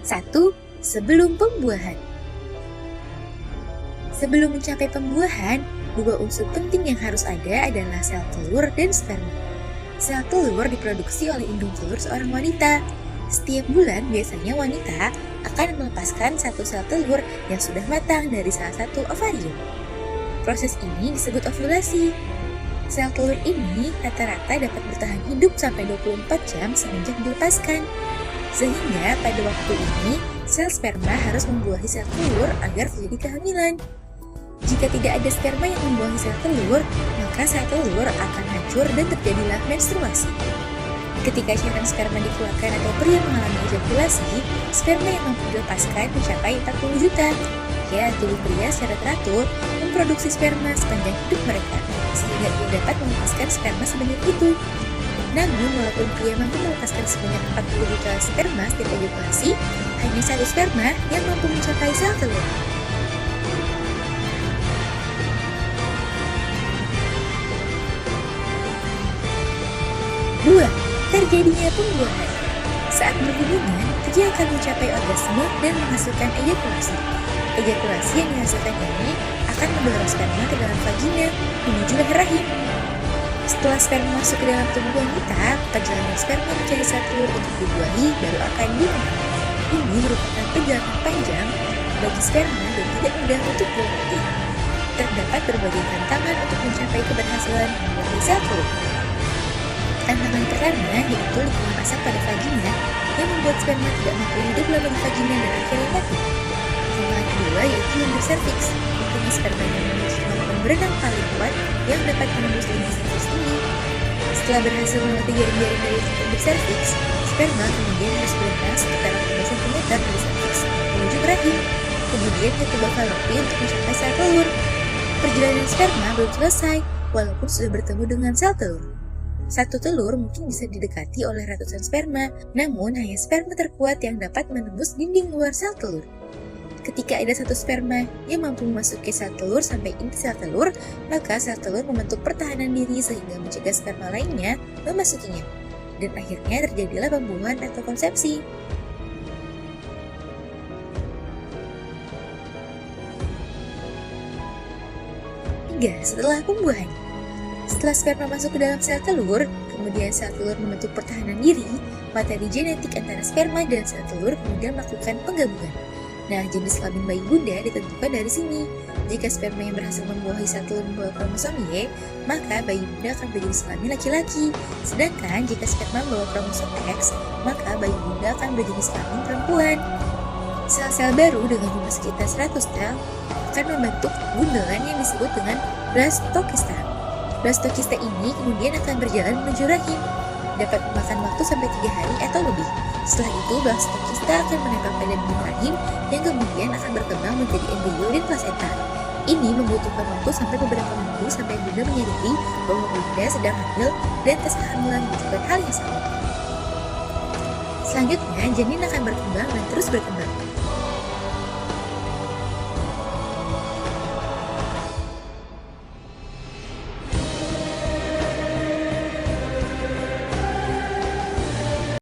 1. Sebelum pembuahan. Sebelum mencapai pembuahan, dua unsur penting yang harus ada adalah sel telur dan sperma. Sel telur diproduksi oleh indung telur seorang wanita. Setiap bulan, biasanya wanita akan melepaskan satu sel telur yang sudah matang dari salah satu ovarium. Proses ini disebut ovulasi. Sel telur ini rata-rata dapat bertahan hidup sampai 24 jam semenjak dilepaskan. Sehingga pada waktu ini, sel sperma harus membuahi sel telur agar terjadi kehamilan. Jika tidak ada sperma yang membuahi sel telur, maka sel telur akan hancur dan terjadilah menstruasi. Ketika cairan sperma dikeluarkan atau pria mengalami ejakulasi, sperma yang mampu dilepaskan mencapai 40 juta. Ya, tubuh pria secara teratur memproduksi sperma sepanjang hidup mereka, sehingga ia dapat melepaskan sperma sebanyak itu. Namun, walaupun pria mampu melepaskan sebanyak 40 juta sperma setiap ejakulasi, hanya satu sperma yang mampu mencapai sel telur. 2. Terjadinya pembuahan. Saat berhubungan, pria akan mencapai orgasme dan menghasilkan ejakulasi. Ejakulasi yang dihasilkan ini akan mendorong sperma ke dalam vagina menuju leher rahim. Setelah sperma masuk ke dalam tubuh wanita, perjalanan sperma mencari sel telur untuk dibuahi baru akan dimulai. Ini merupakan perjalanan panjang bagi sperma dan tidak mudah untuk dilewati. Terdapat berbagai tantangan untuk mencapai keberhasilan membuahi sel telur. Tantangan pertama yaitu lingkungan asap pada vagina yang membuat sperma tidak mampu hidup lama di vagina dan akhirnya mati. Tantangan kedua yaitu lingkar serviks, mempunyai sperma yang memiliki kemampuan berenang paling kuat yang dapat menembus lingkar serviks ini. Setelah berhasil melewati jaring-jaring dari lingkar serviks, sperma kemudian harus berenang sekitar 15 cm dari serviks menuju ke rahim, kemudian ke tubuh falopi untuk mencapai sel telur. Perjalanan sperma belum selesai, walaupun sudah bertemu dengan sel telur. Satu telur mungkin bisa didekati oleh ratusan sperma, namun hanya sperma terkuat yang dapat menembus dinding luar sel telur. Ketika ada satu sperma yang mampu memasuki sel telur sampai inti sel telur, maka sel telur membentuk pertahanan diri sehingga mencegah sperma lainnya memasukinya. Dan akhirnya terjadilah pembuahan atau konsepsi. 3. Setelah pembuahan. Setelah sperma masuk ke dalam sel telur, kemudian sel telur membentuk pertahanan diri, materi genetik antara sperma dan sel telur kemudian melakukan penggabungan. Nah, jenis kelamin bayi bunda ditentukan dari sini. Jika sperma yang berhasil membuahi sel telur membawa kromosom Y, maka bayi bunda akan berjenis kelamin laki-laki. Sedangkan jika sperma membawa kromosom X, maka bayi bunda akan berjenis kelamin perempuan. Sel-sel baru dengan jumlah sekitar 100 sel akan membentuk gundelan yang disebut dengan blastokista. Blastokista ini kemudian akan berjalan menuju rahim, dapat memakan waktu sampai 3 hari atau lebih. Setelah itu, blastokista akan menempel pada dinding rahim yang kemudian akan berkembang menjadi embrio dan plasenta. Ini membutuhkan waktu sampai beberapa minggu sampai bunda menyadari bahwa bunda sedang hamil dan tes kehamilan membutuhkan hal yang sama. Selanjutnya, janin akan berkembang dan terus berkembang.